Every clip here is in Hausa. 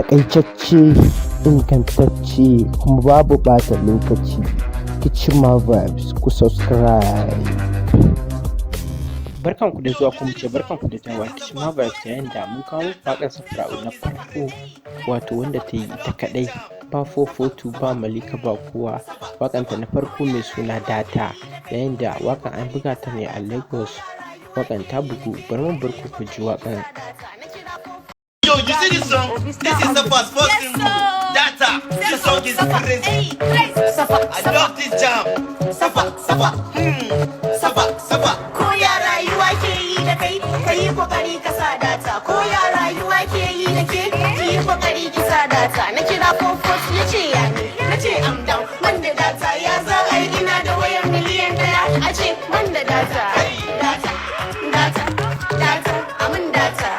Taƙaitacce, ingantacce kuma babu ɓata lokaci. Kichima Vibes, ku subscribe. Barkanku da zuwa kuma ce barkanku da dawowa Kichima Vibes, yayin da mun kawo waƙar Safara'u na farko, wato wanda ta yi ita kaɗai, ba 442 ba Malika ba kowa. Waƙanta na farko mai suna Data, yayin da waƙar an buga ta ne a Lagos. Waƙar ta bugu, bari mu bar ku ji waƙar. Yo, you see this song? This is Safaa's first single, Data. This song is crazy. I love this jam. Safaa, Safaa. Ko ya rayuwa ke yi da kai, ka yi kokari ka sa data. Ko ya rayuwa ke yi da ke, ki yi kokari ki sa data. Na kira Comfort ya ce ya ne, na ce I'm down. Man da data ya za a yi, ina da wayar miliyan ɗaya. A ce man da data, data, amin data.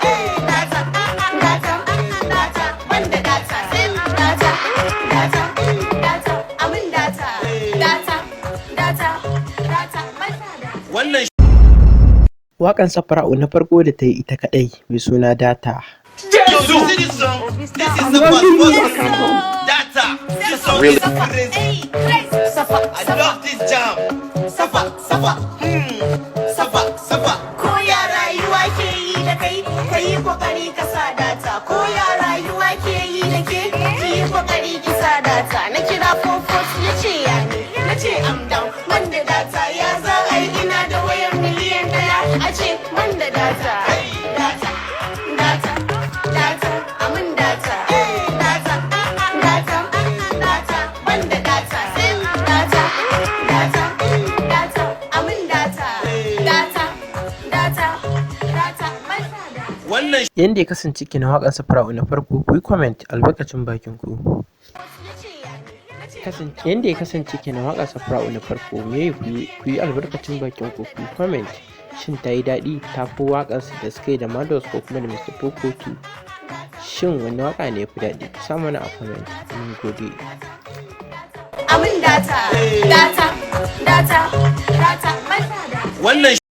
Waƙan Safara'u na farko da ta yi ita kaɗai mai suna Data. Yo, you see this song? This is Safaa's first single, Data. This song is crazy. I love this jam. Safaa. Ko ya rayuwa ke yi da kai, ka yi kokari ka sa data. Ko ya rayuwa ke yi da ke, ki yi kokari ki sa data. Na kira Comfort ya ce ya ne, na ce I'm down. Man da data ya za a yi, ina da wayar miliyan ɗaya. A ce man da data, amin data. Man da data, amin data. Wannan Yanda ya kasance kenan waƙar Safara'u na farko, ku yi comment albarkacin bakin ku. Yanda ya kasance kenan waƙar Safara'u na farko, ku yi albarkacin bakin ku, ku yi comment. Shin ta yi daɗi, ta fi waƙarsu da suka yi da Mados ko kuma da Mr. Pokotu? Shin wani waƙa ne ya fi daɗi? Ku sa mana a comment. Mun gode. Amin data. wannan